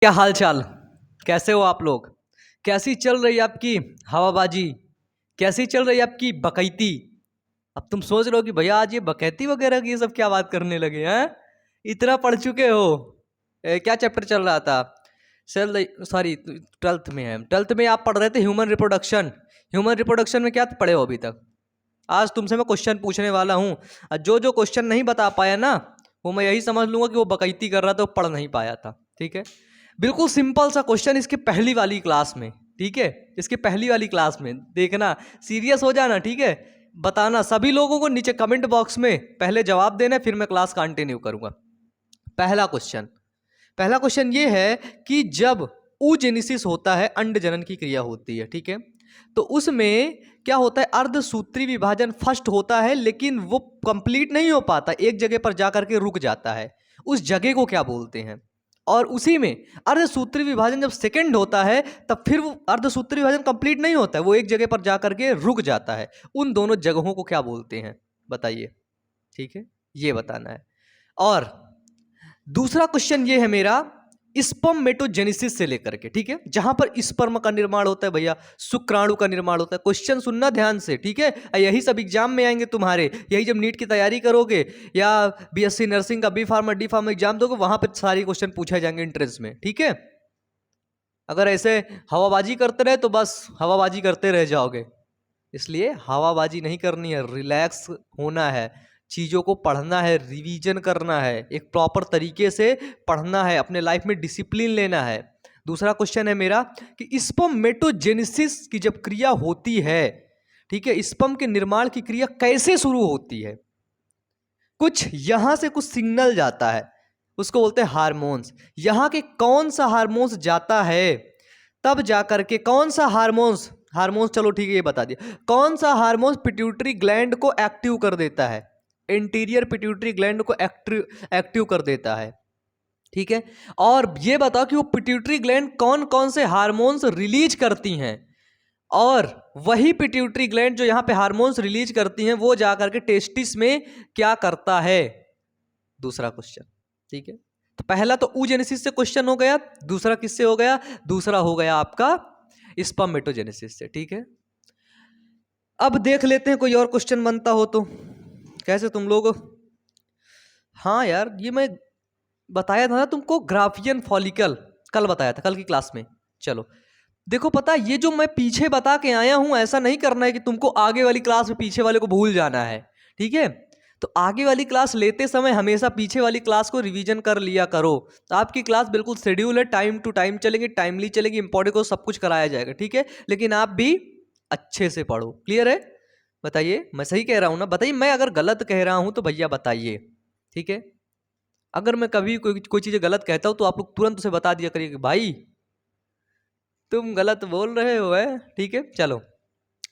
क्या हाल चाल। कैसे हो आप लोग। कैसी चल रही है आपकी हवाबाजी। कैसी चल रही है आपकी बकैती। अब तुम सोच रहे हो कि भैया आज ये बकैती वगैरह की ये सब क्या बात करने लगे हैं। इतना पढ़ चुके हो। क्या चैप्टर चल रहा था। सेल सॉरी ट्वेल्थ में है। ट्वेल्थ में आप पढ़ रहे थे ह्यूमन रिप्रोडक्शन। ह्यूमन रिप्रोडक्शन में क्या पढ़े हो अभी तक। आज तुमसे मैं क्वेश्चन पूछने वाला हूँ। जो जो क्वेश्चन नहीं बता पाया ना, वो मैं यही समझ लूंगा कि वो बकैती कर रहा था, वो पढ़ नहीं पाया था। ठीक है। बिल्कुल सिंपल सा क्वेश्चन इसके पहली वाली क्लास में। ठीक है। इसके पहली वाली क्लास में देखना। सीरियस हो जाना। ठीक है। बताना सभी लोगों को नीचे कमेंट बॉक्स में पहले जवाब देना, फिर मैं क्लास कंटिन्यू करूंगा। पहला क्वेश्चन ये है कि जब oogenesis होता है, अंड जनन की क्रिया होती है। ठीक है। तो उसमें क्या होता है, अर्धसूत्री विभाजन फर्स्ट होता है, लेकिन वो कंप्लीट नहीं हो पाता, एक जगह पर जाकर के रुक जाता है। उस जगह को क्या बोलते हैं। और उसी में अर्धसूत्री विभाजन जब सेकंड होता है, तब फिर वो अर्धसूत्री विभाजन कंप्लीट नहीं होता है, वो एक जगह पर जाकर के रुक जाता है। उन दोनों जगहों को क्या बोलते हैं, बताइए। ठीक है। ये बताना है। और दूसरा क्वेश्चन ये है मेरा, स्पर्मेटोजेनेसिस से लेकर के। ठीक है। जहां पर स्पर्म का निर्माण होता है भैया, शुक्राणु का निर्माण होता है। क्वेश्चन सुनना ध्यान से। ठीक है। यही सब एग्जाम में आएंगे तुम्हारे। यही जब नीट की तैयारी करोगे या बीएससी नर्सिंग का B pharma D pharma exam दोगे, वहां पर सारे क्वेश्चन पूछे जाएंगे एंट्रेंस में। ठीक है। अगर ऐसे हवाबाजी करते रहे तो बस हवाबाजी करते रह जाओगे। इसलिए हवाबाजी नहीं करनी है, रिलैक्स होना है, चीज़ों को पढ़ना है, रिवीजन करना है, एक प्रॉपर तरीके से पढ़ना है, अपने लाइफ में डिसिप्लिन लेना है। दूसरा क्वेश्चन है मेरा कि स्पर्मेटोजेनेसिस की जब क्रिया होती है, ठीक है, स्पर्म के निर्माण की क्रिया कैसे शुरू होती है। कुछ यहां से कुछ सिग्नल जाता है, उसको बोलते हैं हार्मोन्स। यहां के कौन सा हार्मोन्स जाता है, तब जाकर के कौन सा हार्मोन्स हार्मोन्स चलो ठीक है ये बता दिया, कौन सा हार्मोन्स पिट्यूटरी ग्लैंड को एक्टिव कर देता है, इंटीरियर पिट्यूटरी ग्लैंड को एक्टिव कर देता है। ठीक है। और ये बताओ कि वो पिट्यूटरी ग्लैंड कौन कौन से हार्मोन्स रिलीज करती हैं, और वही पिट्यूटरी ग्लैंड जो यहां पे हार्मोन्स रिलीज करती हैं, वो जाकर के टेस्टिस में क्या करता है। दूसरा क्वेश्चन। ठीक है। तो पहला तो oogenesis से क्वेश्चन हो गया, दूसरा किससे हो गया, दूसरा हो गया आपका स्पर्मेटोजेनेसिस से। ठीक है। अब देख लेते हैं कोई और क्वेश्चन बनता हो तो। कैसे तुम लोग। हाँ यार, ये मैं बताया था ना तुमको, ग्राफियन फॉलिकल कल बताया था, कल की क्लास में। चलो देखो, पता ये जो मैं पीछे बता के आया हूं, ऐसा नहीं करना है कि तुमको आगे वाली क्लास में पीछे वाले को भूल जाना है। ठीक है। तो आगे वाली क्लास लेते समय हमेशा पीछे वाली क्लास को रिवीजन कर लिया करो। तो आपकी क्लास बिल्कुल शेड्यूल है, टाइम टू टाइम चलेगी, टाइमली चलेगी, इंपॉर्टेंट को सब कुछ कराया जाएगा। ठीक है। लेकिन आप भी अच्छे से पढ़ो। क्लियर है। बताइए मैं सही कह रहा हूं ना, बताइए। मैं अगर गलत कह रहा हूं तो भैया बताइए। ठीक है। अगर मैं कभी कोई चीज़ गलत कहता हूं तो आप लोग तुरंत उसे बता दिया करिए कि भाई तुम गलत बोल रहे हो है। ठीक है। चलो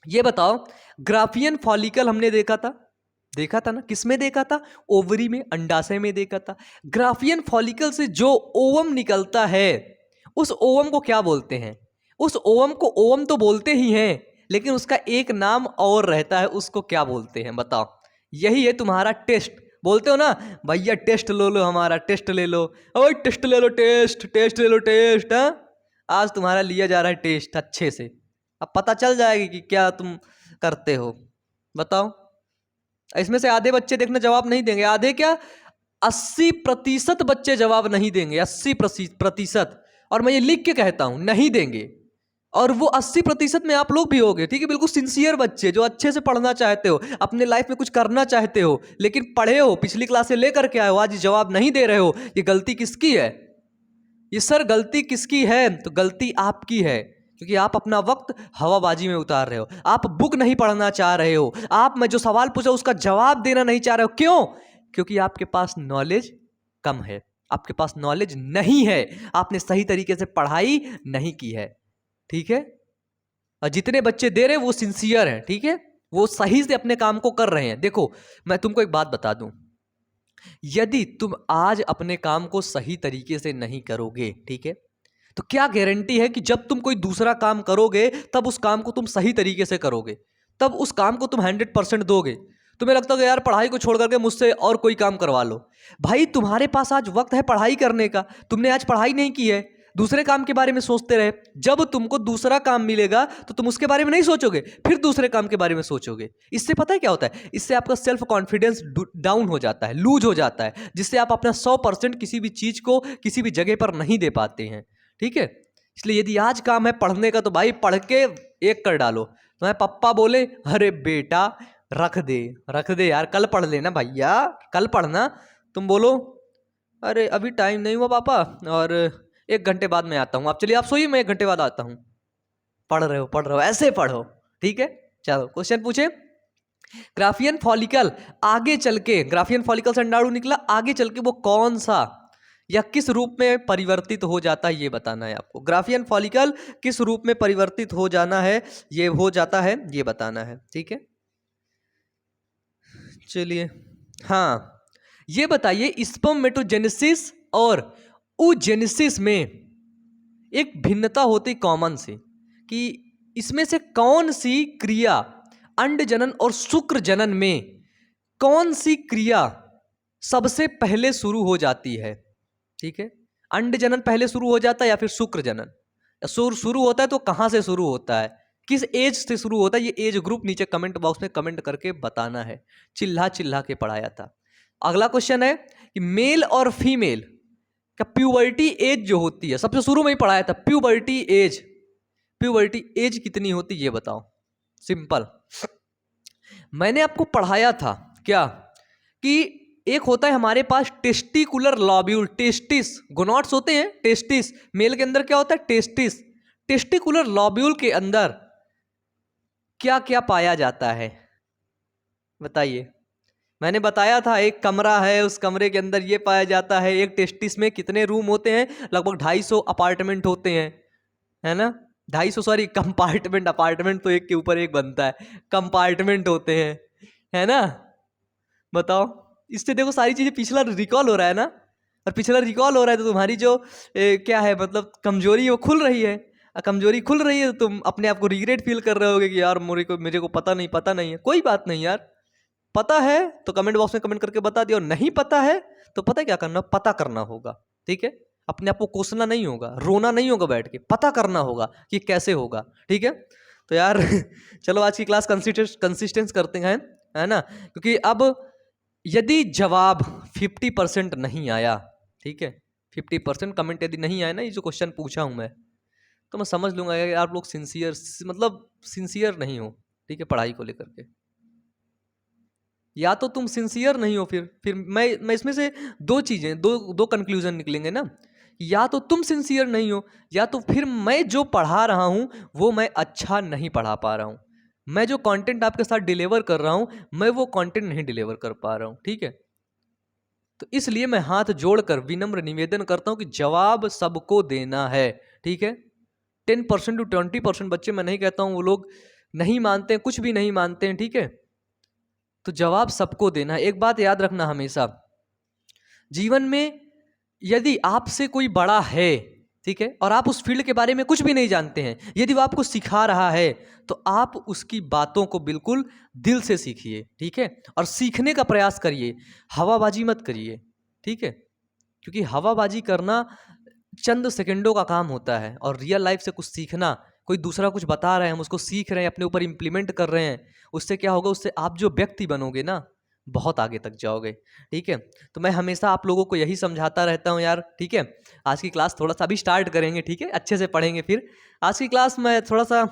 ये बताओ, ग्राफियन फॉलिकल हमने देखा था ना, किस में देखा था, ओवरी में, अंडाशय में देखा था। ग्राफियन फॉलिकल से जो ओवम निकलता है, उस ओवम को क्या बोलते हैं। उस ओवम को ओवम तो बोलते ही हैं, लेकिन उसका एक नाम और रहता है, उसको क्या बोलते हैं बताओ। यही है तुम्हारा टेस्ट। बोलते हो ना भैया टेस्ट लो लो, हमारा टेस्ट ले लो, ओए टेस्ट ले लो, टेस्ट टेस्ट ले लो, टेस्ट। हाँ, आज तुम्हारा लिया जा रहा है टेस्ट अच्छे से। अब पता चल जाएगी कि क्या तुम करते हो, बताओ। इसमें से आधे बच्चे देखना जवाब नहीं देंगे, आधे क्या, 80% बच्चे जवाब नहीं देंगे, 80%। और मैं ये लिख के कहता हूं नहीं देंगे। और वो 80% में आप लोग भी होगे। ठीक है। बिल्कुल सिंसियर बच्चे जो अच्छे से पढ़ना चाहते हो, अपने लाइफ में कुछ करना चाहते हो, लेकिन पढ़े हो, पिछली क्लास से लेकर के आए हो, आज जवाब नहीं दे रहे हो। ये गलती किसकी है। ये सर गलती किसकी है, तो गलती आपकी है, क्योंकि आप अपना वक्त हवाबाजी में उतार रहे हो। आप बुक नहीं पढ़ना चाह रहे हो, आप मैं जो सवाल पूछा उसका जवाब देना नहीं चाह रहे हो। क्यों। क्योंकि आपके पास नॉलेज कम है, आपके पास नॉलेज नहीं है, आपने सही तरीके से पढ़ाई नहीं की है। ठीक है। और जितने बच्चे दे रहे हैं वो सिंसियर हैं। ठीक है। वो सही से अपने काम को कर रहे हैं। देखो मैं तुमको एक बात बता दूं, यदि तुम आज अपने काम को सही तरीके से नहीं करोगे, ठीक है, तो क्या गारंटी है कि जब तुम कोई दूसरा काम करोगे तब उस काम को तुम सही तरीके से करोगे, तब उस काम को तुम 100% दोगे। तुम्हें लगता है यार पढ़ाई को छोड़ करके मुझसे और कोई काम करवा लो। भाई तुम्हारे पास आज वक्त है पढ़ाई करने का, तुमने आज पढ़ाई नहीं की है, दूसरे काम के बारे में सोचते रहे। जब तुमको दूसरा काम मिलेगा तो तुम उसके बारे में नहीं सोचोगे, फिर दूसरे काम के बारे में सोचोगे। इससे पता है क्या होता है, इससे आपका सेल्फ कॉन्फिडेंस डाउन हो जाता है, लूज हो जाता है, जिससे आप अपना 100% किसी भी चीज को किसी भी जगह पर नहीं दे पाते हैं। ठीक है, इसलिए यदि आज काम है पढ़ने का तो भाई पढ़ के एक कर डालो। तुम्हारे पप्पा बोले अरे बेटा रख दे यार, कल पढ़ लेना भैया, कल पढ़ना। तुम बोलो अरे अभी टाइम नहीं हुआ पापा, और 1 घंटे बाद मैं आता हूँ। आप चलिए आप सोइए, मैं 1 घंटे बाद आता हूँ। पढ़ रहे हो, ऐसे पढ़ो। ठीक है, चलो क्वेश्चन पूछे। ग्राफियन फॉलिकल आगे चल के, ग्राफियन फॉलिकल से अंडाणु निकला, आगे चल के वो कौन सा या किस रूप में परिवर्तित हो जाता है ये बताना है आपको। ग्राफियन फॉलिकल किस रूप में परिवर्तित हो जाता है ये बताना है। ठीक है, चलिए हाँ, ये बताइए स्पर्मेटोजेनेसिस और oogenesis में एक भिन्नता होती कॉमन से, कि इसमें से कौन सी क्रिया अंड जनन और शुक्र जनन में कौन सी क्रिया सबसे पहले शुरू हो जाती है। ठीक है, अंड जनन पहले शुरू हो जाता है या फिर शुक्र जनन, शुरू होता है तो कहां से शुरू होता है, किस एज से शुरू होता है, ये एज ग्रुप नीचे कमेंट बॉक्स में कमेंट करके बताना है। चिल्ला चिल्ला के पढ़ाया था। अगला क्वेश्चन है कि मेल और फीमेल का प्यूबर्टी एज जो होती है, सबसे शुरू में ही पढ़ाया था, प्यूबर्टी एज कितनी होती है ये बताओ। सिंपल, मैंने आपको पढ़ाया था क्या कि एक होता है हमारे पास टेस्टिकुलर लॉब्यूल, टेस्टिस, गोनॉट्स होते हैं, टेस्टिस मेल के अंदर क्या होता है, टेस्टिस। टेस्टिकुलर लॉब्यूल के अंदर क्या क्या पाया जाता है बताइए। मैंने बताया था एक कमरा है, उस कमरे के अंदर ये पाया जाता है। एक टेस्टिस में कितने रूम होते हैं, लगभग 250 अपार्टमेंट होते हैं, है ना, 250 सॉरी कंपार्टमेंट, अपार्टमेंट तो एक के ऊपर एक बनता है, कंपार्टमेंट होते हैं, है ना। बताओ, इससे देखो सारी चीजें पिछला रिकॉल हो रहा है ना, और पिछला रिकॉल हो रहा है तो तुम्हारी जो क्या है मतलब कमजोरी है वो खुल रही है। कमजोरी खुल रही है तो तुम अपने आप को रिग्रेट फील कर रहे होगे कि यार मेरे को पता नहीं है। कोई बात नहीं यार, पता है तो कमेंट बॉक्स में कमेंट करके बता दिया, और नहीं पता है तो पता क्या करना, पता करना होगा। ठीक है, अपने आप को कोसना नहीं होगा, रोना नहीं होगा, बैठ के पता करना होगा कि कैसे होगा। ठीक है, तो यार चलो आज की क्लास कंसिस्टेंस करते हैं, है ना, क्योंकि अब यदि जवाब 50% नहीं आया, ठीक है, 50% कमेंट यदि नहीं आया ना, ये जो क्वेश्चन पूछा हूं मैं, तो मैं समझ लूंगा कि आप लोग सिंसियर नहीं हो। ठीक है, पढ़ाई को लेकर के या तो तुम सिंसियर नहीं हो, फिर मैं इसमें से दो कंक्लूजन निकलेंगे ना, या तो तुम सिंसियर नहीं हो, या तो फिर मैं जो पढ़ा रहा हूं वो मैं अच्छा नहीं पढ़ा पा रहा हूं, मैं जो कंटेंट आपके साथ डिलीवर कर रहा हूं मैं वो कंटेंट नहीं डिलीवर कर पा रहा हूं। ठीक है, तो इसलिए मैं हाथ जोड़कर विनम्र निवेदन करता हूं कि जवाब सबको देना है। ठीक है, 10% to 20% बच्चे, मैं नहीं कहता हूं वो लोग नहीं मानते हैं, कुछ भी नहीं मानते हैं। ठीक है, तो जवाब सबको देना है। एक बात याद रखना हमेशा, जीवन में यदि आपसे कोई बड़ा है, ठीक है, और आप उस फील्ड के बारे में कुछ भी नहीं जानते हैं, यदि वो आपको सिखा रहा है तो आप उसकी बातों को बिल्कुल दिल से सीखिए। ठीक है, और सीखने का प्रयास करिए, हवाबाजी मत करिए। ठीक है, क्योंकि हवाबाजी करना चंद सेकंडों का काम होता है, और रियल लाइफ से कुछ सीखना, कोई दूसरा कुछ बता रहे हैं, हम उसको सीख रहे हैं, अपने ऊपर इंप्लीमेंट कर रहे हैं, उससे क्या होगा, उससे आप जो व्यक्ति बनोगे ना, बहुत आगे तक जाओगे। ठीक है, तो मैं हमेशा आप लोगों को यही समझाता रहता हूँ यार। ठीक है, आज की क्लास थोड़ा सा अभी स्टार्ट करेंगे, ठीक है, अच्छे से पढ़ेंगे, फिर आज की क्लास में थोड़ा सा,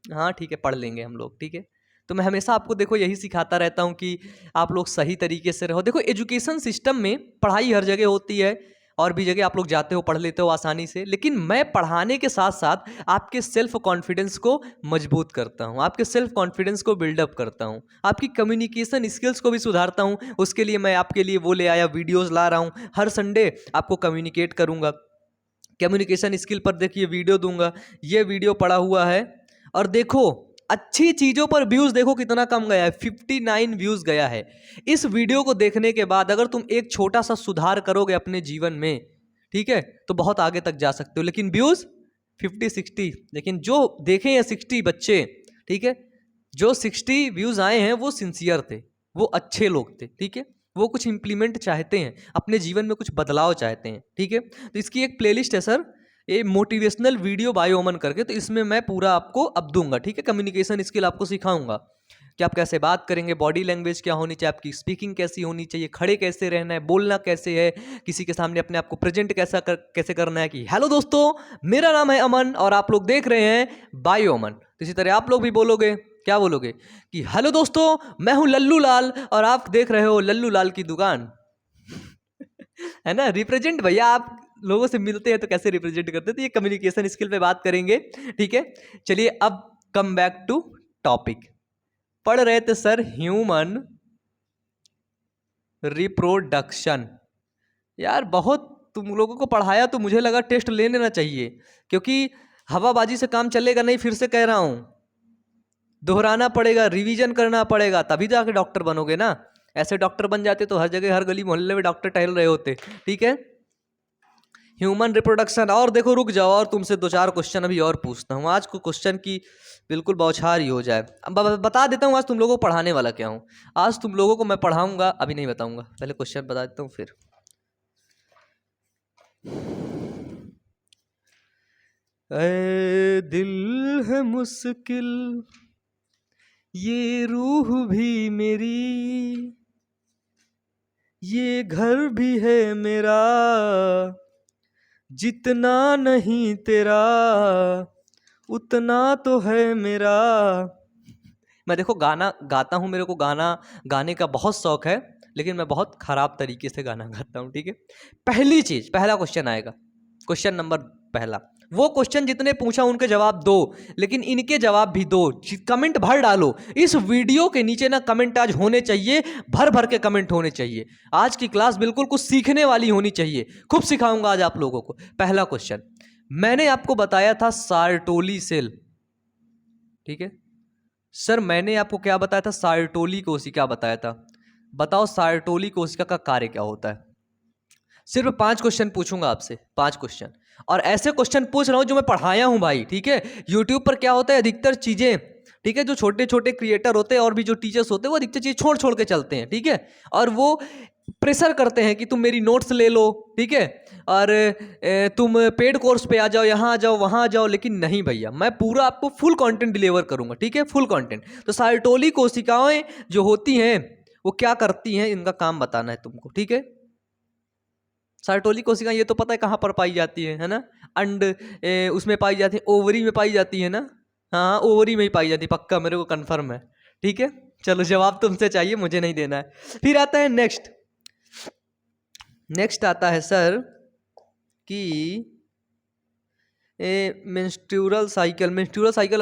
हाँ ठीक है, पढ़ लेंगे हम लोग। ठीक है, तो मैं हमेशा आपको देखो यही सिखाता रहता हूँ कि आप लोग सही तरीके से रहो। देखो एजुकेशन सिस्टम में पढ़ाई हर जगह होती है, और भी जगह आप लोग जाते हो, पढ़ लेते हो आसानी से, लेकिन मैं पढ़ाने के साथ साथ आपके सेल्फ कॉन्फिडेंस को मजबूत करता हूं, आपके सेल्फ कॉन्फिडेंस को बिल्डअप करता हूं, आपकी कम्युनिकेशन स्किल्स को भी सुधारता हूं। उसके लिए मैं आपके लिए वो ले आया, वीडियोस ला रहा हूं, हर संडे आपको कम्युनिकेट करूंगा, कम्युनिकेशन स्किल पर देखिए वीडियो दूंगा। ये वीडियो पड़ा हुआ है, और देखो अच्छी चीज़ों पर व्यूज़ देखो कितना कम गया है, 59 व्यूज़ गया है। इस वीडियो को देखने के बाद अगर तुम एक छोटा सा सुधार करोगे अपने जीवन में, ठीक है, तो बहुत आगे तक जा सकते हो। लेकिन व्यूज़ 50-60, लेकिन जो देखे हैं 60 बच्चे, ठीक है, जो 60 व्यूज़ आए हैं वो सिंसियर थे, वो अच्छे लोग थे। ठीक है, वो कुछ इम्प्लीमेंट चाहते हैं, अपने जीवन में कुछ बदलाव चाहते हैं, ठीक है। तो इसकी एक प्लेलिस्ट है सर, ये मोटिवेशनल वीडियो बाय ओमन करके, तो इसमें मैं पूरा आपको अब दूंगा, ठीक है। कम्युनिकेशन स्किल आपको सिखाऊंगा कि आप कैसे बात करेंगे, बॉडी लैंग्वेज क्या होनी चाहिए, आपकी स्पीकिंग कैसी होनी चाहिए, खड़े कैसे रहना है, बोलना कैसे है, किसी के सामने अपने आप को प्रेजेंट कैसे करना है, कि हेलो दोस्तों मेरा नाम है अमन और आप लोग देख रहे हैं बाय ओमन। तो इसी तरह आप लोग भी बोलोगे, क्या बोलोगे कि हेलो दोस्तों मैं हूं लल्लू लाल और आप देख रहे हो लल्लू लाल की दुकान। है ना, रिप्रेजेंट भैया, आप लोगों से मिलते हैं तो कैसे रिप्रेजेंट करते हैं, तो ये कम्युनिकेशन स्किल पे बात करेंगे, ठीक है। चलिए अब कम बैक टू टॉपिक। पढ़ रहे थे सर ह्यूमन रिप्रोडक्शन। यार बहुत तुम लोगों को पढ़ाया तो मुझे लगा टेस्ट ले लेना चाहिए, क्योंकि हवाबाजी से काम चलेगा नहीं, फिर से कह रहा हूं, दोहराना पड़ेगा, रिवीजन करना पड़ेगा, तभी तो आके डॉक्टर बनोगे ना। ऐसे डॉक्टर बन जाते तो हर जगह हर गली मोहल्ले में डॉक्टर टहल रहे होते, ठीक है। Human reproduction. और देखो रुक जाओ, और तुमसे 2-4 क्वेश्चन अभी और पूछता हूँ, आज को क्वेश्चन की बिल्कुल बौछार ही हो जाए। अब बता देता हूँ आज तुम लोगों को पढ़ाने वाला क्या हूँ। आज तुम लोगों को मैं पढ़ाऊंगा, अभी नहीं बताऊंगा, पहले क्वेश्चन बता देता हूँ फिर। ऐ दिल है मुश्किल ये रूह भी मेरी, ये घर भी है मेरा, जितना नहीं तेरा उतना तो है मेरा। मैं देखो गाना गाता हूँ, मेरे को गाने का बहुत शौक है, लेकिन मैं बहुत खराब तरीके से गाना गाता हूँ, ठीक है। पहली चीज, पहला क्वेश्चन आएगा, क्वेश्चन नंबर पहला। वो क्वेश्चन जितने पूछा उनके जवाब दो, लेकिन इनके जवाब भी दो। कमेंट भर डालो इस वीडियो के नीचे ना, कमेंट आज होने चाहिए, भर भर के कमेंट होने चाहिए। आज की क्लास बिल्कुल कुछ सीखने वाली होनी चाहिए, खूब सिखाऊंगा आज आप लोगों को। पहला क्वेश्चन, मैंने आपको बताया था सार्टोली सेल, ठीक है सर। मैंने आपको क्या बताया था, सार्टोली कोशिका बताया था। बताओ सार्टोली कोशिका का कार्य क्या होता है। सिर्फ 5 क्वेश्चन पूछूंगा आपसे, 5 क्वेश्चन, और ऐसे क्वेश्चन पूछ रहा हूं जो मैं पढ़ाया हूं भाई, ठीक है। यूट्यूब पर क्या होता है, अधिकतर चीजें, ठीक है, जो छोटे छोटे क्रिएटर होते हैं और भी जो टीचर्स होते हैं, वो अधिकतर चीज छोड़ छोड़ के चलते हैं, ठीक है। और वो प्रेशर करते हैं कि तुम मेरी नोट्स ले लो, ठीक है, और तुम पेड कोर्स पे आ जाओ, यहाँ आ जाओ, वहाँ आ जाओ। लेकिन नहीं भैया, मैं पूरा आपको फुल कंटेंट डिलीवर करूंगा, ठीक है, फुल कंटेंट। तो सार्टोली कोशिकाएं जो होती हैं वो क्या करती हैं, इनका काम बताना है तुमको, ठीक है। सार्टोली कोशिका ये तो पता है कहाँ पर पाई जाती है ना, अंड उसमें पाई जाती है, ओवरी में पाई जाती है ना, हाँ ओवरी में ही पाई जाती है, पक्का मेरे को कंफर्म है, ठीक है। चलो जवाब तुमसे चाहिए, मुझे नहीं देना है। फिर आता है नेक्स्ट आता है सर कि मेंस्ट्रुअल साइकिल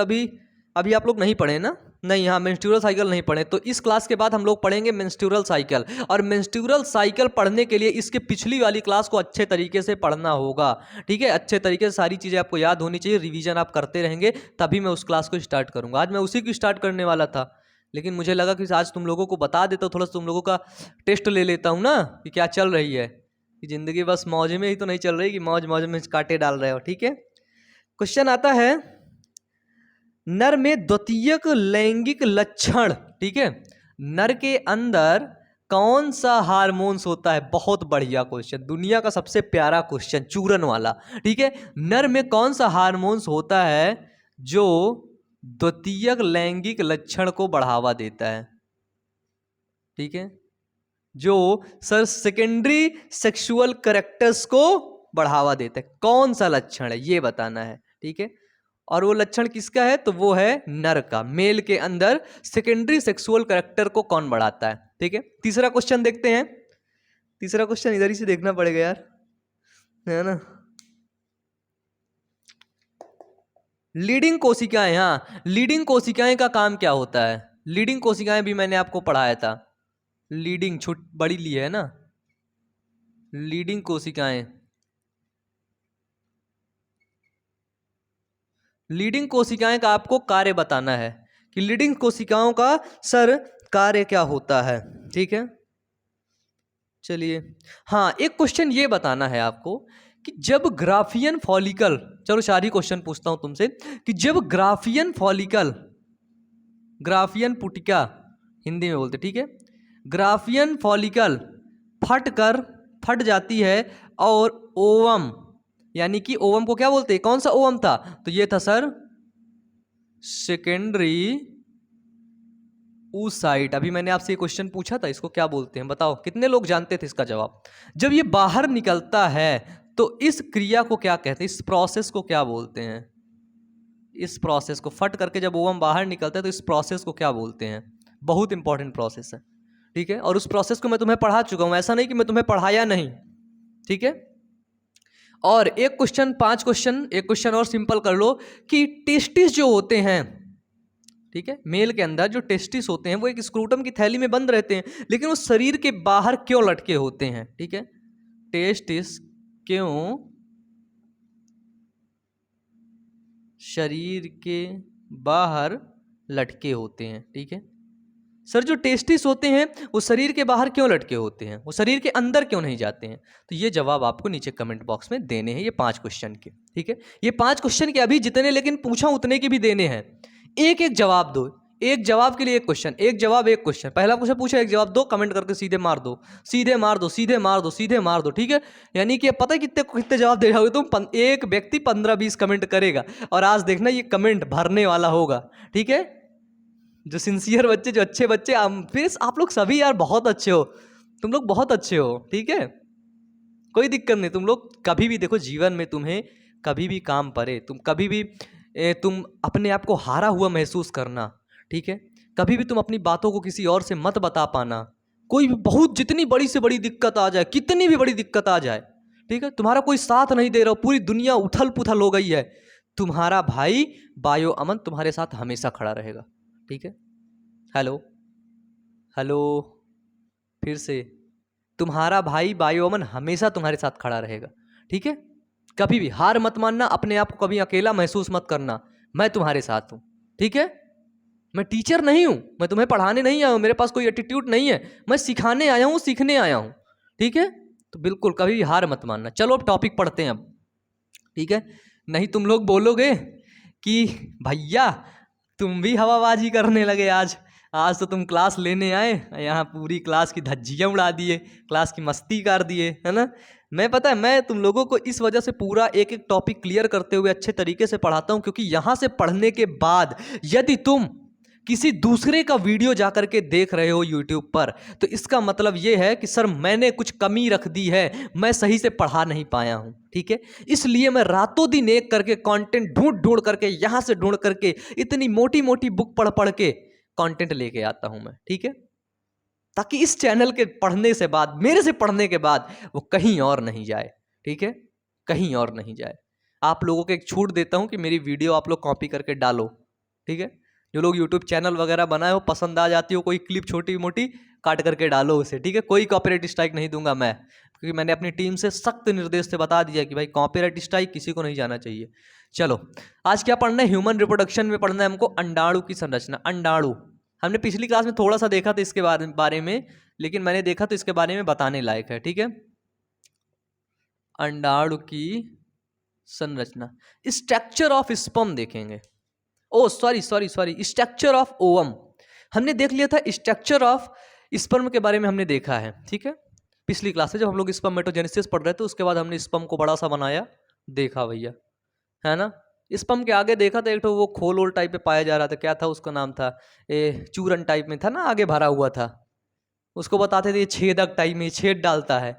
अभी आप लोग नहीं पढ़े ना, नहीं, हाँ मेंस्ट्रुअल साइकिल नहीं पढ़े, तो इस क्लास के बाद हम लोग पढ़ेंगे मेंस्ट्रुअल साइकिल। और मेंस्ट्रुअल साइकिल पढ़ने के लिए इसके पिछली वाली क्लास को अच्छे तरीके से पढ़ना होगा, ठीक है। अच्छे तरीके से सारी चीज़ें आपको याद होनी चाहिए, रिवीजन आप करते रहेंगे, तभी मैं उस क्लास को स्टार्ट करूँगा। आज मैं उसी को स्टार्ट करने वाला था, लेकिन मुझे लगा कि आज तुम लोगों को बता देता हूँ, थोड़ा सा तुम लोगों का टेस्ट ले लेता हूँ ना, कि क्या चल रही है, कि ज़िंदगी बस मौज में ही तो नहीं चल रही कि मौज मौज में कांटे डाल रहे हो, ठीक है। क्वेश्चन आता है, नर में द्वितीयक लैंगिक लक्षण, ठीक है, नर के अंदर कौन सा हार्मोन्स होता है। बहुत बढ़िया क्वेश्चन, दुनिया का सबसे प्यारा क्वेश्चन, चूरन वाला, ठीक है। नर में कौन सा हार्मोन्स होता है जो द्वितीयक लैंगिक लक्षण को बढ़ावा देता है, ठीक है, जो सर सेकेंडरी सेक्सुअल कैरेक्टर्स को बढ़ावा देता है। कौन सा लक्षण है ये बताना है, ठीक है। और वो लक्षण किसका है, तो वो है नर का। मेल के अंदर सेकेंडरी सेक्सुअल कैरेक्टर को कौन बढ़ाता है, ठीक है। तीसरा क्वेश्चन देखते हैं, तीसरा क्वेश्चन इधर ही से देखना पड़ेगा यार, है ना। लीडिंग कोशिकाएं, हाँ लीडिंग कोशिकाएं का काम क्या होता है। लीडिंग कोशिकाएं भी मैंने आपको पढ़ाया था, लीडिंग बड़ी ली है ना, लीडिंग कोशिकाएं, लीडिंग कोशिकाएं का आपको कार्य बताना है कि लीडिंग कोशिकाओं का सर कार्य क्या होता है, ठीक है। चलिए, हाँ एक क्वेश्चन ये बताना है आपको कि जब ग्राफियन फॉलिकल, चलो 4 ही क्वेश्चन पूछता हूं तुमसे, कि जब ग्राफियन फॉलिकल, ग्राफियन पुटिका हिंदी में बोलते, ठीक है, ग्राफियन फॉलिकल फट जाती है और ओवम, यानी कि ओवम को क्या बोलते हैं, कौन सा ओवम था, तो ये था सर सेकेंडरी oocyte। अभी मैंने आपसे ये क्वेश्चन पूछा था, इसको क्या बोलते हैं बताओ, कितने लोग जानते थे इसका जवाब। जब ये बाहर निकलता है तो इस क्रिया को क्या कहते हैं, इस प्रोसेस को क्या बोलते हैं, इस प्रोसेस को, फट करके जब ओवम बाहर निकलता है तो इस प्रोसेस को क्या बोलते हैं। बहुत इंपॉर्टेंट प्रोसेस है, ठीक है, और उस प्रोसेस को मैं तुम्हें पढ़ा चुका हूं, ऐसा नहीं कि मैं तुम्हें पढ़ाया नहीं, ठीक है। और एक क्वेश्चन, 5 क्वेश्चन, एक क्वेश्चन और सिंपल कर लो कि टेस्टिस जो होते हैं, ठीक है, मेल के अंदर जो टेस्टिस होते हैं वो एक स्क्रूटम की थैली में बंद रहते हैं, लेकिन वो शरीर के बाहर क्यों लटके होते हैं, ठीक है, टेस्टिस क्यों शरीर के बाहर लटके होते हैं, ठीक है। सर जो टेस्टिस होते हैं वो शरीर के बाहर क्यों लटके होते हैं, वो शरीर के अंदर क्यों नहीं जाते हैं, तो ये जवाब आपको नीचे कमेंट बॉक्स में देने हैं, ये 5 क्वेश्चन के, ठीक है। ये 5 क्वेश्चन के अभी जितने लेकिन पूछा उतने के भी देने हैं, एक एक जवाब दो, एक जवाब के लिए एक क्वेश्चन, एक जवाब एक क्वेश्चन, पहला क्वेश्चन पूछा एक जवाब दो, कमेंट करके सीधे मार दो, सीधे मार दो, सीधे मार दो, सीधे मार दो, ठीक है। यानी कि पता है कितने कितने जवाब दे जाओगे तुम, एक व्यक्ति 15-20 कमेंट करेगा, और आज देखना ये कमेंट भरने वाला होगा, ठीक है। जो सिंसियर बच्चे, जो अच्छे बच्चे, फिर आप लोग सभी यार बहुत अच्छे हो, तुम लोग बहुत अच्छे हो, ठीक है, कोई दिक्कत नहीं, तुम लोग कभी भी देखो जीवन में तुम्हें कभी भी काम पड़े, तुम कभी भी तुम अपने आप को हारा हुआ महसूस करना, ठीक है, कभी भी तुम अपनी बातों को किसी और से मत बता पाना, कोई भी बहुत जितनी बड़ी से बड़ी दिक्कत आ जाए, कितनी भी बड़ी दिक्कत आ जाए, ठीक है, तुम्हारा कोई साथ नहीं दे रहा हो, पूरी दुनिया उथल पुथल हो गई है, तुम्हारा भाई बायो अमन तुम्हारे साथ हमेशा खड़ा रहेगा, ठीक है। हेलो, हेलो, फिर से, तुम्हारा भाई बायो अमन हमेशा तुम्हारे साथ खड़ा रहेगा, ठीक है। कभी भी हार मत मानना, अपने आप को कभी अकेला महसूस मत करना, मैं तुम्हारे साथ हूं, ठीक है। मैं टीचर नहीं हूं, मैं तुम्हें पढ़ाने नहीं आया हूं, मेरे पास कोई एटीट्यूड नहीं है, मैं सिखाने आया हूं, सीखने आया हूं, ठीक है। तो बिल्कुल कभी भी हार मत मानना। चलो अब टॉपिक पढ़ते हैं अब, ठीक है। नहीं तुम लोग बोलोगे कि भैया तुम भी हवाबाजी करने लगे, आज आज तो तुम क्लास लेने आए, यहाँ पूरी क्लास की धज्जियाँ उड़ा दिए, क्लास की मस्ती कर दिए, है ना। मैं पता है मैं तुम लोगों को इस वजह से पूरा एक एक टॉपिक क्लियर करते हुए अच्छे तरीके से पढ़ाता हूँ, क्योंकि यहाँ से पढ़ने के बाद यदि तुम किसी दूसरे का वीडियो जाकर के देख रहे हो यूट्यूब पर, तो इसका मतलब ये है कि सर मैंने कुछ कमी रख दी है, मैं सही से पढ़ा नहीं पाया हूं, ठीक है। इसलिए मैं रातों दिन एक करके कंटेंट ढूंढ ढूंढ करके, यहां से ढूंढ करके, इतनी मोटी मोटी बुक पढ़ पढ़ के कंटेंट लेके आता हूं मैं, ठीक है, ताकि इस चैनल के पढ़ने से बाद, मेरे से पढ़ने के बाद वो कहीं और नहीं जाए, ठीक है, कहीं और नहीं जाए। आप लोगों को एक छूट देता हूं कि मेरी वीडियो आप लोग कॉपी करके डालो, ठीक है। जो लोग यूट्यूब चैनल वगैरह बनाए हो, पसंद आ जाती हो कोई क्लिप छोटी मोटी, काट करके डालो उसे, ठीक है। कोई कॉपीराइट स्ट्राइक नहीं दूंगा मैं, क्योंकि मैंने अपनी टीम से सख्त निर्देश से बता दिया कि भाई कॉपीराइट स्ट्राइक किसी को नहीं जाना चाहिए। चलो आज क्या पढ़ना है, ह्यूमन रिप्रोडक्शन में पढ़ना है हमको अंडाणु की संरचना। अंडाणु हमने पिछली क्लास में थोड़ा सा देखा था इसके बारे में, लेकिन मैंने देखा तो इसके बारे में बताने लायक है, ठीक है। अंडाणु की संरचना, स्ट्रक्चर ऑफ स्पर्म देखेंगे, ओ sorry sorry sorry, structure of ovum हमने देख लिया था, स्ट्रक्चर ऑफ स्पर्म के बारे में हमने देखा है, ठीक है। पिछली क्लास से जब हम लोग स्पर्मेटोजेनेसिस पढ़ रहे थे, उसके बाद हमने स्पर्म को बड़ा सा बनाया, देखा भैया, है ना। स्पर्म के आगे देखा था एक तो वो खोल ओल टाइप में पाया जा रहा था, क्या था उसका नाम था, चूरन टाइप में था ना, आगे भरा हुआ था, उसको बताते थे ये छेदक टाइप में छेद डालता है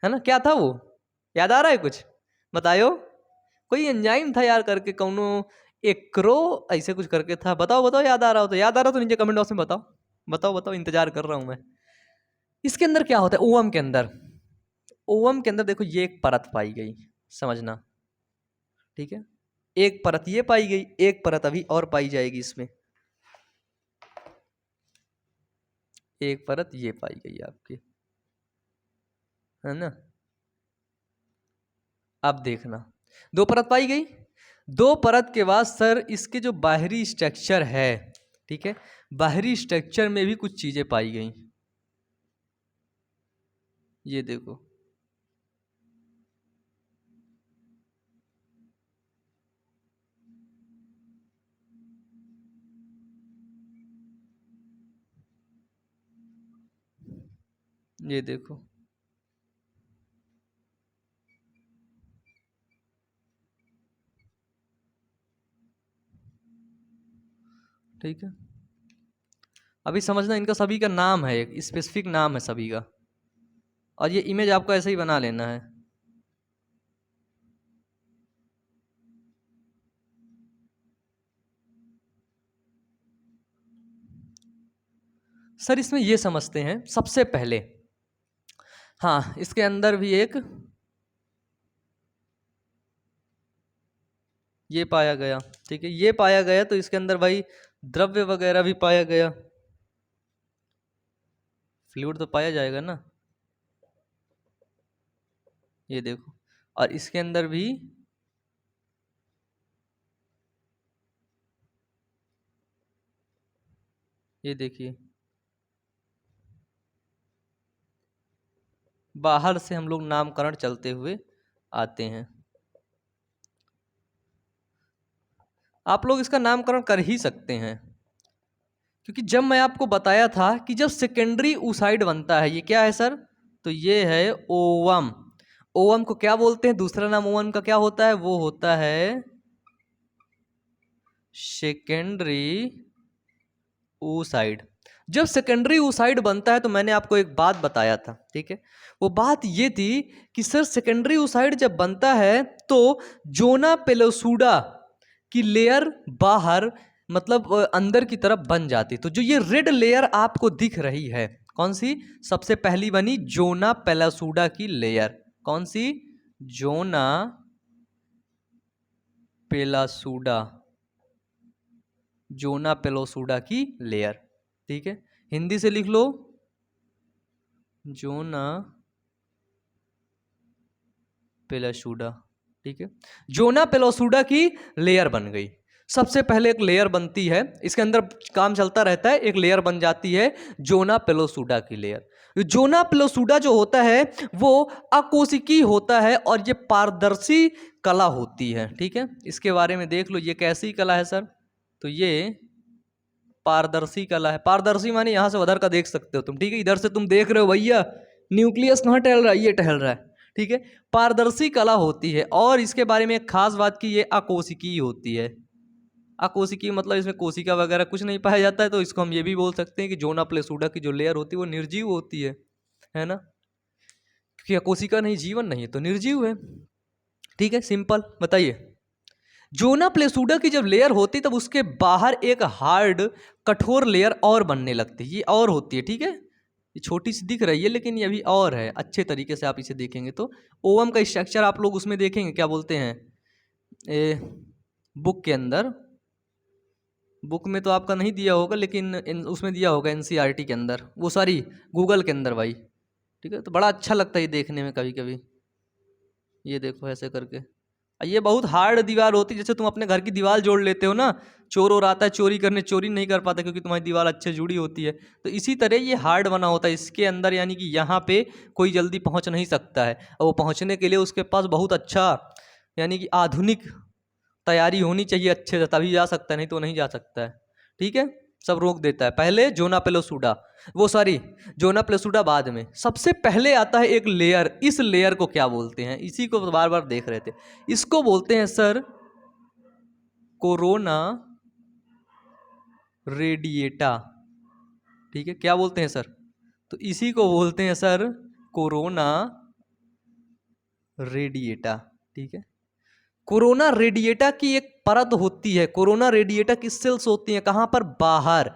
ना, क्या था वो, याद आ रहा है कुछ, बताओ। कोई एंजाइम था यार करके, कौनो एक्रो ऐसे कुछ करके था, बताओ बताओ, याद आ रहा हो तो, याद आ रहा हो तो नीचे कमेंट बॉक्स में बताओ, बताओ बताओ, इंतजार कर रहा हूं मैं। इसके अंदर क्या होता है ओवम के अंदर, ओवम के अंदर देखो ये एक परत पाई गई, समझना, ठीक है। एक परत ये पाई गई, एक परत अभी और पाई जाएगी इसमें, एक परत ये पाई गई आपकी, है ना। अब देखना दो परत पाई गई, दो परत के बाद सर इसके जो बाहरी स्ट्रक्चर है, ठीक है, बाहरी स्ट्रक्चर में भी कुछ चीजें पाई गई, ये देखो, ये देखो, ठीक है। अभी समझना, इनका सभी का नाम है, एक स्पेसिफिक नाम है सभी का, और ये इमेज आपको ऐसे ही बना लेना है। सर इसमें ये समझते हैं सबसे पहले, हाँ इसके अंदर भी एक ये पाया गया, ठीक है, ये पाया गया, तो इसके अंदर भाई द्रव्य वगैरह भी पाया गया, फ्लूइड तो पाया जाएगा ना, ये देखो, और इसके अंदर भी ये देखिए, बाहर से हम लोग नामकरण चलते हुए आते हैं। आप लोग इसका नामकरण कर ही सकते हैं, क्योंकि जब मैं आपको बताया था कि जब सेकेंडरी oocyte बनता है, ये क्या है सर, तो ये है ओवम। ओवम को क्या बोलते हैं, दूसरा नाम ओवम का क्या होता है, वो होता है सेकेंडरी oocyte। जब सेकेंडरी oocyte बनता है तो मैंने आपको एक बात बताया था, ठीक है, वो बात ये थी कि सर सेकेंडरी oocyte जब बनता है तो जोना पेलोसुडा की लेयर बाहर, मतलब अंदर की तरफ बन जाती। तो जो ये रेड लेयर आपको दिख रही है, कौन सी सबसे पहली बनी, जोना पेलोसुडा की लेयर, कौन सी, जोना पेलासुडा, जोना पेलोसुडा की लेयर, ठीक है, हिंदी से लिख लो, जोना पेलासुडा, ठीक है, जोना पेलोसुडा की लेयर बन गई। सबसे पहले एक लेयर बनती है, इसके अंदर काम चलता रहता है, एक लेयर बन जाती है जोना पेलोसुडा की लेयर। जोना पेलोसुडा जो होता है वो अकोशिकी होता है और ये पारदर्शी कला होती है, ठीक है, इसके बारे में देख लो, ये कैसी कला है सर, तो ये पारदर्शी कला है। पारदर्शी माने यहां से उधर का देख सकते हो तुम, ठीक है, इधर से तुम देख रहे हो भैया न्यूक्लियस कहाँ टहल रहा है, ये टहल रहा है, ठीक है, पारदर्शी कला होती है। और इसके बारे में एक खास बात की ये अकोशिकी होती है। अकोशिकी मतलब इसमें कोशिका वगैरह कुछ नहीं पाया जाता है, तो इसको हम ये भी बोल सकते हैं कि जोना प्लेसूडा की जो लेयर होती है वो निर्जीव होती है ना, क्योंकि अकोशिका नहीं, जीवन नहीं है, तो निर्जीव है, ठीक है, सिंपल। बताइए, जोना प्लेसूडा की जब लेयर होती तब उसके बाहर एक हार्ड कठोर लेयर और बनने लगती है, ये और होती है, ठीक है, ये छोटी सी दिख रही है लेकिन ये अभी और है, अच्छे तरीके से आप इसे देखेंगे तो ओवम का स्ट्रक्चर आप लोग उसमें देखेंगे, क्या बोलते हैं, बुक के अंदर, बुक में तो आपका नहीं दिया होगा लेकिन उसमें दिया होगा एनसीईआरटी के अंदर, वो सॉरी गूगल के अंदर भाई, ठीक है, तो बड़ा अच्छा लगता है ये देखने में कभी कभी, ये देखो ऐसे करके। ये बहुत हार्ड दीवार होती है, जैसे तुम अपने घर की दीवार जोड़ लेते हो ना, चोर और आता है चोरी करने, चोरी नहीं कर पाता क्योंकि तुम्हारी दीवार अच्छे जुड़ी होती है, तो इसी तरह ये हार्ड बना होता है इसके अंदर, यानी कि यहाँ पे कोई जल्दी पहुँच नहीं सकता है, और वो पहुँचने के लिए उसके पास बहुत अच्छा, यानी कि आधुनिक तैयारी होनी चाहिए अच्छे से, तभी जा सकता है, नहीं तो नहीं जा सकता है, ठीक है, सब रोक देता है। पहले जोना पेलोसुडा, वो सॉरी जोना पेलोसुडा बाद में, सबसे पहले आता है एक लेयर, इस लेयर को क्या बोलते हैं, इसी को बार बार देख रहे थे, इसको बोलते हैं सर कोरोना रेडिएटा, ठीक है, क्या बोलते हैं सर, तो इसी को बोलते हैं सर कोरोना रेडिएटा, ठीक है, कोरोना रेडिएटा की एक परत होती है, कोरोना रेडिएटा की सेल्स होती हैं कहाँ पर, बाहर,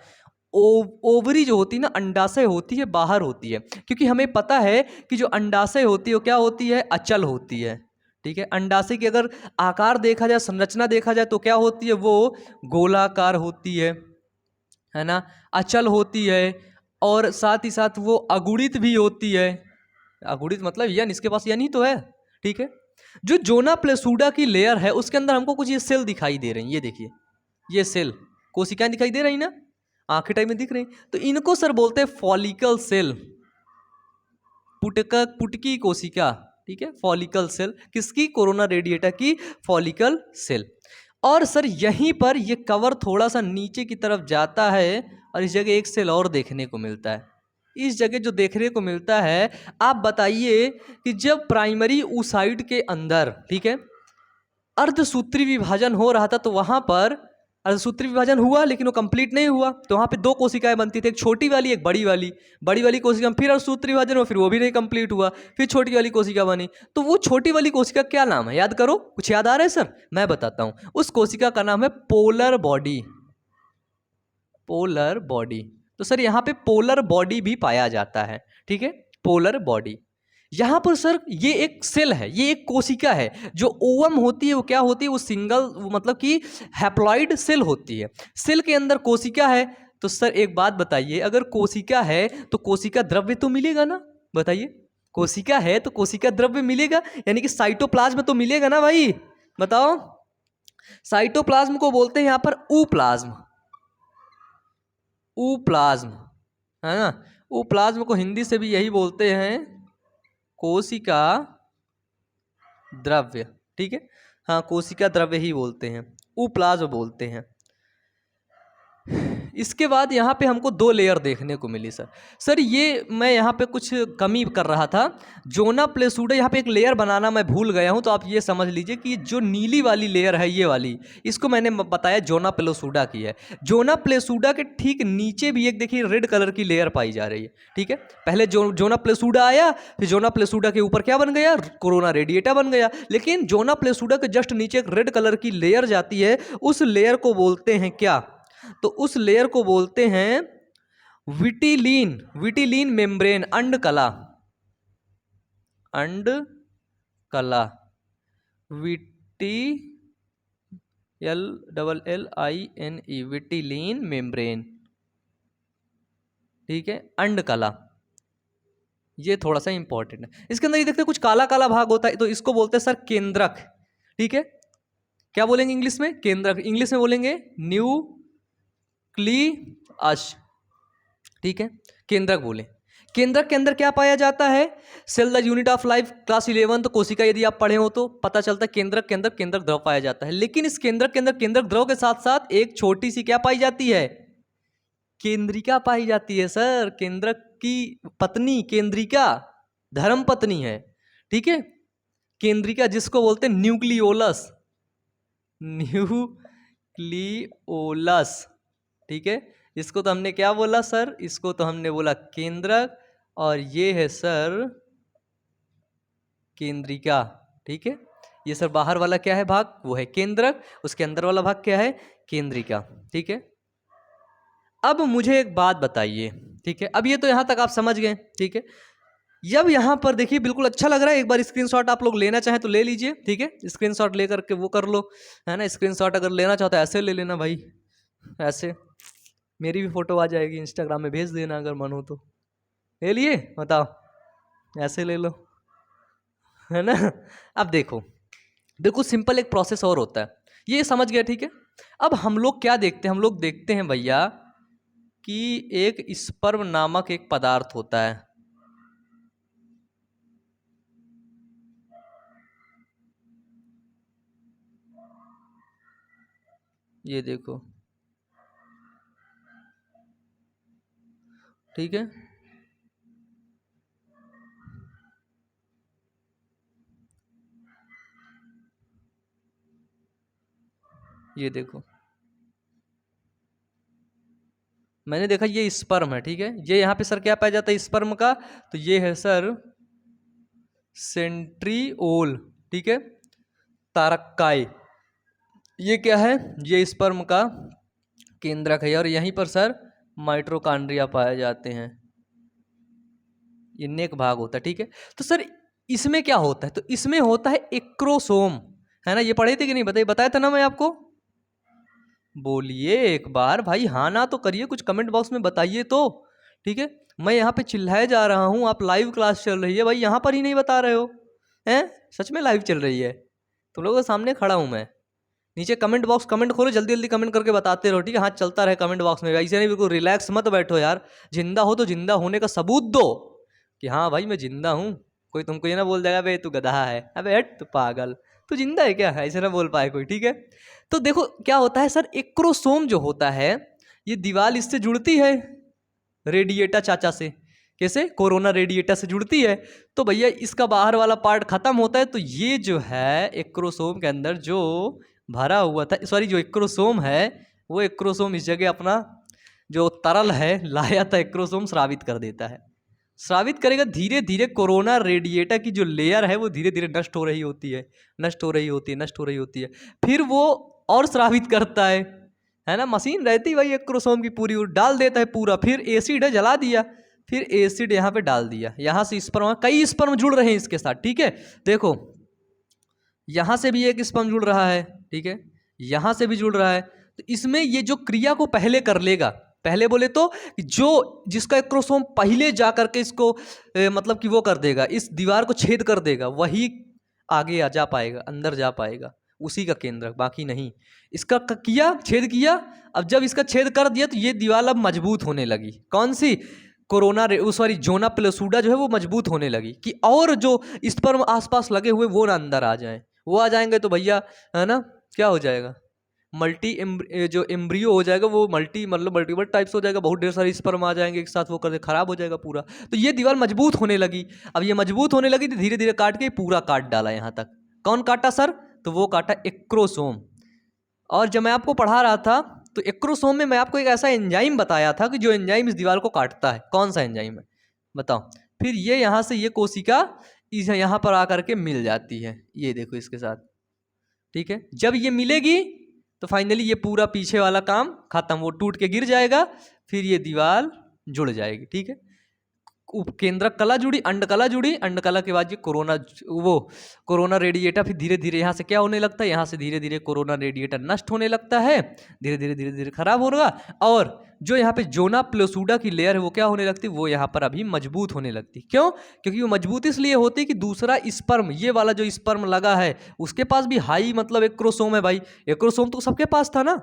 ओवरी जो होती है ना, अंडाशय होती है, बाहर होती है, क्योंकि हमें पता है कि जो अंडाशय होती है वो क्या होती है, अचल होती है, ठीक है, अंडाशय की अगर आकार देखा जाए, संरचना देखा जाए तो क्या होती है, वो गोलाकार होती है ना, अचल होती है, और साथ ही साथ वो अगुणित भी होती है, अगुणित मतलब यन, इसके पास यन ही तो है, ठीक है। जो जोना प्लेसूडा की लेयर है उसके अंदर हमको कुछ ये सेल दिखाई दे रही हैं, ये देखिए, ये सेल कोशिकाएं दिखाई दे रही ना, आंखें टाइप में दिख रही, तो इनको सर बोलते हैं फॉलिकल सेल, पुटकी कोशिका, ठीक है, फॉलिकल सेल, किसकी, कोरोना रेडिएटा की फॉलिकल सेल। और सर यहीं पर ये कवर थोड़ा सा नीचे की तरफ जाता है और इस जगह एक सेल और देखने को मिलता है, इस जगह जो देखने को मिलता है, आप बताइए कि जब प्राइमरी oocyte के अंदर, ठीक है, अर्धसूत्री विभाजन हो रहा था तो वहां पर अर्धसूत्री विभाजन हुआ लेकिन वो कंप्लीट नहीं हुआ, तो वहां पे दो कोशिकाएं बनती थी, एक छोटी वाली एक बड़ी वाली। बड़ी वाली कोशिका में फिर अर्धसूत्री विभाजन हुआ, फिर वो भी नहीं कंप्लीट हुआ, फिर छोटी वाली कोशिका बनी। तो वो छोटी वाली कोशिका क्या नाम है, याद करो, कुछ याद आ रहा है सर? मैं बताता हूं, उस कोशिका का नाम है पोलर बॉडी। Polar body. तो सर यहाँ पे पोलर बॉडी भी पाया जाता है, ठीक है, पोलर बॉडी। यहां पर सर ये एक सेल है, ये एक कोशिका है। जो ओवम होती है वो क्या होती है, वो सिंगल, मतलब कि हैप्लॉइड सेल होती है। सेल के अंदर कोशिका है। तो सर एक बात बताइए, अगर कोशिका है तो कोशिका द्रव्य तो मिलेगा ना, बताइए। कोशिका है तो कोशिका द्रव्य मिलेगा, यानी कि साइटोप्लाज्म तो मिलेगा ना भाई, बताओ। साइटोप्लाज्म को बोलते हैं यहां पर ऊप्लाज्म। ऊप्लाज्म है ना, ऊप्लाज्म को हिंदी से भी यही बोलते हैं, कोशिका द्रव्य, ठीक है, हाँ, कोशिका द्रव्य ही बोलते हैं, ऊप्लाज्म बोलते हैं। इसके बाद यहाँ पे हमको दो लेयर देखने को मिली सर ये मैं यहाँ पे कुछ कमी कर रहा था। जोना प्लेसूडा, यहाँ पे एक लेयर बनाना मैं भूल गया हूँ, तो आप ये समझ लीजिए कि जो नीली वाली लेयर है, ये वाली, इसको मैंने बताया जोना प्लेसूडा की है। जोना प्लेसूडा के ठीक नीचे भी एक देखिए रेड कलर की लेयर पाई जा रही है, ठीक है। पहले जोना प्लेसूडा आया, फिर जोना प्लेसूडा के ऊपर क्या बन गया, कोरोना रेडिएटा बन गया। लेकिन जोना प्लेसूडा के जस्ट नीचे एक रेड कलर की लेयर जाती है, उस लेयर को बोलते हैं क्या, तो उस लेयर को बोलते हैं विटिलीन। विटिलीन मेम्ब्रेन, अंडकला, अंडकला, LLINE, विटिलीन मेम्ब्रेन, ठीक है, अंडकला। ये थोड़ा सा इंपॉर्टेंट है। इसके अंदर ये देखते हैं कुछ काला काला भाग होता है, तो इसको बोलते हैं सर केंद्रक, ठीक है। क्या बोलेंगे इंग्लिश में, केंद्रक, इंग्लिश में बोलेंगे न्यूक्लियस, ठीक है, केंद्रक बोले। केंद्रक के अंदर क्या पाया जाता है, cell the unit of life, class 11 तो कोशिका यदि आप पढ़े हो तो पता चलता है केंद्रक के अंदर केंद्रक द्रव पाया जाता है। लेकिन इस केंद्रक के अंदर केंद्रक द्रव के साथ साथ एक छोटी सी क्या पाई जाती है, केंद्रिका पाई जाती है सर। केंद्रक की पत्नी केंद्रिका धर्म पत्नी है, ठीक है, केंद्रिका, जिसको बोलते हैं न्यूक्लियोलस, न्यूक्लियोलस, ठीक है। इसको तो हमने क्या बोला सर, इसको तो हमने बोला केंद्रक, और ये है सर केंद्रिका, ठीक है। ये सर बाहर वाला क्या है भाग, वो है केंद्रक, उसके अंदर वाला भाग क्या है, केंद्रिका, ठीक है। अब मुझे एक बात बताइए, ठीक है, अब ये तो यहां तक आप समझ गए, ठीक है। जब यहाँ पर देखिए बिल्कुल अच्छा लग रहा है, एक बार स्क्रीनशॉट आप लोग लेना चाहें तो ले लीजिए, ठीक है, स्क्रीनशॉट लेकर के वो कर लो, है ना। स्क्रीनशॉट अगर लेना चाहो तो ऐसे ले लेना भाई, ऐसे, मेरी भी फोटो आ जाएगी, इंस्टाग्राम में भेज देना अगर मन हो तो। ले लिए, बताओ, ऐसे ले लो, है ना। अब देखो, बिल्कुल सिंपल एक प्रोसेस और होता है, ये समझ गया, ठीक है। अब हम लोग क्या देखते हैं, हम लोग देखते हैं भैया कि एक स्पर्म नामक एक पदार्थ होता है, ये देखो, ठीक है, ये देखो, मैंने देखा ये स्पर्म है, ठीक है। ये यहाँ पे सर क्या पाया जाता है स्पर्म का, तो ये है सर सेंट्रिओल, ठीक है, तारक्काई, ये क्या है, ये स्पर्म का केंद्रक है, और यहीं पर सर माइटोकॉन्ड्रिया पाए जाते हैं, ये नेक भाग होता है, ठीक है। तो सर इसमें क्या होता है, तो इसमें होता है एक्रोसोम, है ना, ये पढ़े थे कि नहीं, बताया था ना मैं आपको, बोलिए एक बार भाई, हाँ ना तो करिए, कुछ कमेंट बॉक्स में बताइए तो, ठीक है। मैं यहाँ पे चिल्लाए जा रहा हूँ, आप लाइव क्लास चल रही है भाई, यहाँ पर ही नहीं बता रहे हो, हैं, सच में लाइव चल रही है, तुम लोगों के सामने खड़ा हूँ मैं। नीचे कमेंट बॉक्स, कमेंट खोलो, जल्दी जल्दी कमेंट करके बताते रहो, ठीक है, हाँ चलता रहे कमेंट बॉक्स में, ऐसे नहीं, बिल्कुल रिलैक्स मत बैठो यार, जिंदा हो तो जिंदा होने का सबूत दो कि हाँ भाई मैं जिंदा हूँ। कोई तुमको ये ना बोल जाएगा भाई तू गधा है, अबे हट तू पागल, तू जिंदा है क्या, ऐसे ना बोल पाए कोई, ठीक है। तो देखो क्या होता है सर, एक्रोसोम जो होता है, ये दीवार इससे जुड़ती है, रेडिएटा चाचा से, कैसे? कोरोना रेडिएटर से जुड़ती है। तो भैया इसका बाहर वाला पार्ट खत्म होता है, तो ये जो है एक्रोसोम के अंदर जो भरा हुआ था, सॉरी जो एक्रोसोम है वो एक्रोसोम इस जगह अपना जो तरल है लाया था एक्रोसोम स्रावित कर देता है। स्रावित करेगा, धीरे धीरे कोरोना रेडिएटर की जो लेयर है वो धीरे धीरे नष्ट हो रही होती है, नष्ट हो रही होती है, नष्ट हो रही होती है। फिर वो और स्रावित करता है ना। मशीन रहती भाई एक्रोसोम की पूरी, डाल देता है पूरा। फिर एसिड है, जला दिया, फिर एसिड यहाँ पे डाल दिया, यहाँ से स्पर्म, कई स्पर्म जुड़ रहे हैं इसके साथ, ठीक है। देखो यहाँ से भी एक स्पर्म जुड़ रहा है, ठीक है, यहाँ से भी जुड़ रहा है। तो इसमें ये जो क्रिया को पहले कर लेगा, पहले बोले तो जो जिसका एक्रोसोम पहले जा करके इसको मतलब कि वो कर देगा, इस दीवार को छेद कर देगा, वही आगे आ जा पाएगा, अंदर जा पाएगा, उसी का केंद्र, बाकी नहीं। इसका किया, छेद किया। अब जब इसका छेद कर दिया तो ये दीवार अब मजबूत होने लगी। कौन सी? कोरोना सॉरी जोना प्लेसूडा जो है वो मजबूत होने लगी कि और जो स्पर्म आसपास लगे हुए वो ना अंदर आ जाएं। वो आ जाएंगे तो भैया है ना क्या हो जाएगा, जो एम्ब्रियो हो जाएगा वो मतलब मल्टीपल टाइप्स हो जाएगा, बहुत ढेर सारे स्पर्म आ जाएंगे एक साथ, वो कर खराब हो जाएगा पूरा। तो ये दीवार मजबूत होने लगी। अब ये मजबूत होने लगी तो धीरे धीरे काट के पूरा काट डाला यहाँ तक। कौन काटा सर? तो वो काटा एक्रोसोम। और जब मैं आपको पढ़ा रहा था तो एक्रोसोम में मैं आपको एक ऐसा एंजाइम बताया था कि जो एंजाइम इस दीवार को काटता है। कौन सा एंजाइम है बताओ? फिर ये यहाँ से ये कोशिका यहाँ पर आकर के मिल जाती है, ये देखो इसके साथ, ठीक है। जब ये मिलेगी तो फाइनली ये पूरा पीछे वाला काम खत्म, वो टूट के गिर जाएगा, फिर ये दीवार जुड़ जाएगी, ठीक है। उपकेंद्रक कला जुड़ी, अंडकला जुड़ी, अंडकला के बाद ये कोरोना रेडिएटर फिर धीरे धीरे यहाँ से क्या होने लगता है, यहाँ से धीरे धीरे कोरोना रेडिएटर नष्ट होने लगता है, धीरे धीरे खराब होगा। और जो यहाँ पे जोना प्लेसूडा की लेयर है वो क्या होने लगती है, वो यहाँ पर अभी मजबूत होने लगती। क्यों? क्योंकि वो मजबूत इसलिए होती है कि दूसरा स्पर्म, ये वाला जो स्पर्म लगा है उसके पास भी हाई मतलब एक्रोसोम है भाई। एक्रोसोम तो सबके पास था ना,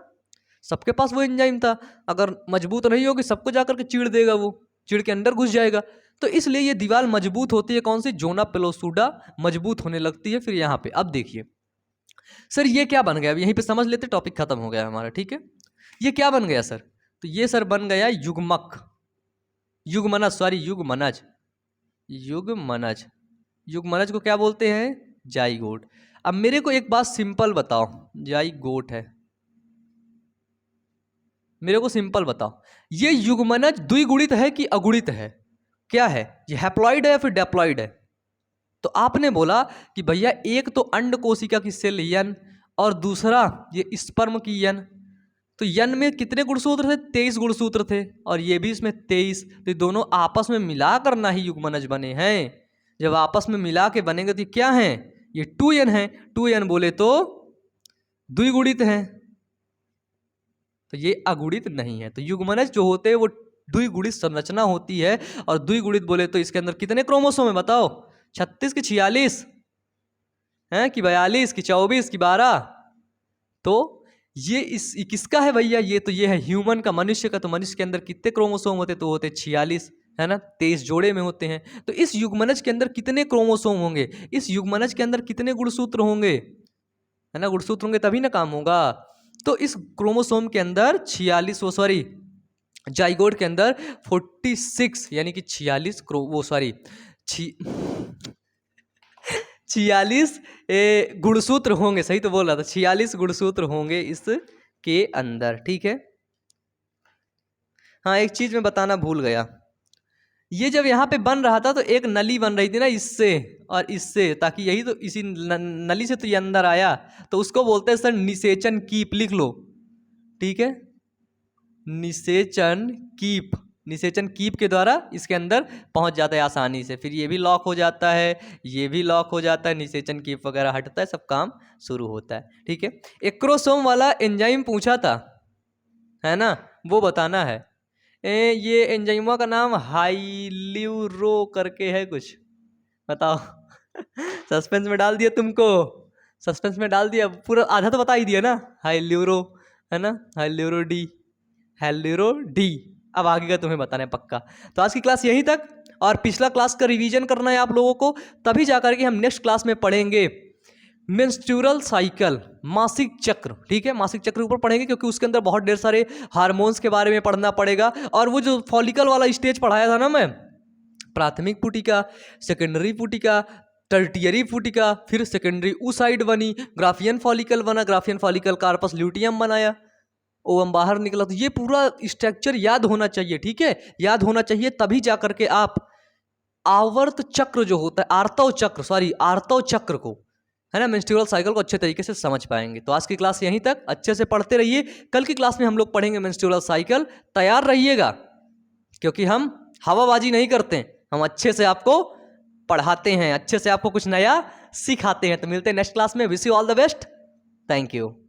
सबके पास वो एंजाइम था। अगर मजबूत नहीं होगी सबको जाकर के चीड़ देगा, वो चिड़ के अंदर घुस जाएगा। तो इसलिए ये दीवार मजबूत होती है। कौन सी? जोना प्लेसूडा मजबूत होने लगती है। फिर यहाँ पे अब देखिए सर ये क्या बन गया, अब यहीं पे समझ लेते, टॉपिक खत्म हो गया हमारा, ठीक है। ये क्या बन गया सर? तो ये सर बन गया युग्मक, युग्मनज, सॉरी युग्मनज, युग्मनज, युग्मनज को क्या बोलते हैं? जाइगोट। अब मेरे को एक बात सिंपल बताओ, जाइगोट है, मेरे को सिंपल बताओ, ये युग्मनज द्विगुणित है कि अगुणित है? क्या है ये, हैप्लॉइड है या फिर डेप्लॉइड है? तो आपने बोला कि भैया एक तो अंड कोशिका की सेल यन और दूसरा ये स्पर्म की यन। तो यन में कितने गुणसूत्र थे? 23 गुणसूत्र थे, और ये भी इसमें 23। तो ये दोनों आपस में मिला कर ना ही युग्मनज बने हैं। जब आपस में मिला के बनेंगे तो क्या है? ये 2n है। 2n बोले तो द्विगुणित है, तो ये अगुणित नहीं है। तो युग्मनज जो होते हैं वो द्विगुणित संरचना होती है। और द्विगुणित बोले तो इसके अंदर कितने क्रोमोसोम है बताओ? 36 की 46 हैं कि 42 की 24 की 12? तो ये किसका है भैया? ये है ह्यूमन का, मनुष्य का। तो मनुष्य के अंदर कितने क्रोमोसोम होते? तो होते 46, है ना, 23 जोड़े में होते हैं। तो इस युग्मनज के अंदर कितने क्रोमोसोम होंगे? इस युग्मनज के अंदर कितने गुणसूत्र होंगे? है ना, गुणसूत्र होंगे तभी ना काम होगा। तो इस क्रोमोसोम के अंदर 46, सॉरी जाइगोट के अंदर 46 यानी कि 46 46 गुणसूत्र होंगे, सही तो बोल रहा था, 46 गुणसूत्र होंगे इसके अंदर, ठीक है। हाँ एक चीज मैं बताना भूल गया, ये जब यहाँ पे बन रहा था तो एक नली बन रही थी ना इससे और इससे, ताकि यही तो इसी नली से तो ये अंदर आया, तो उसको बोलते हैं सर निषेचन कीप, लिख लो, ठीक है, निषेचन कीप। निषेचन कीप के द्वारा इसके अंदर पहुंच जाता है आसानी से, फिर ये भी लॉक हो जाता है, ये भी लॉक हो जाता है, निषेचन कीप वगैरह हटता है, सब काम शुरू होता है, ठीक है। एक्रोसोम वाला एंजाइम पूछा था, है ना, वो बताना है। ये एंजाइमों का नाम हाइल्यूरो करके है कुछ, बताओ। सस्पेंस में डाल दिया तुमको, सस्पेंस में डाल दिया, पूरा आधा तो बता ही दिया ना, हाइल्यूरो, है ना, हाइल्यूरो डी। अब आगे का तुम्हें बताना है पक्का। तो आज की क्लास यहीं तक, और पिछला क्लास का रिवीजन करना है आप लोगों को, तभी जाकर के हम नेक्स्ट क्लास में पढ़ेंगे मेंस्ट्रुअल साइकिल, मासिक चक्र, ठीक है, मासिक चक्र ऊपर पढ़ेंगे क्योंकि उसके अंदर बहुत ढेर सारे हार्मोन्स के बारे में पढ़ना पड़ेगा। और वो जो फॉलिकल वाला स्टेज पढ़ाया था ना मैं, प्राथमिक पुटिका, सेकेंडरी पुटिका, टर्टियरी पुटिका, फिर सेकेंडरी ऊसाइड बनी, ग्राफियन फॉलिकल बना, ग्राफियन फॉलिकल कार्पस ल्यूटियम बनाया, ओवम बाहर निकला। तो ये पूरा स्ट्रक्चर याद होना चाहिए, ठीक है, याद होना चाहिए, तभी जा करके आप आवर्त चक्र जो होता है, आर्तव चक्र को, है ना, मेंस्ट्रुअल साइकिल को अच्छे तरीके से समझ पाएंगे। तो आज की क्लास यहीं तक, अच्छे से पढ़ते रहिए। कल की क्लास में हम लोग पढ़ेंगे मेंस्ट्रुअल साइकिल। तैयार रहिएगा, क्योंकि हम हवाबाजी नहीं करते, हम अच्छे से आपको पढ़ाते हैं, अच्छे से आपको कुछ नया सिखाते हैं। तो मिलते हैं नेक्स्ट क्लास में। Wish you all the best. Thank you.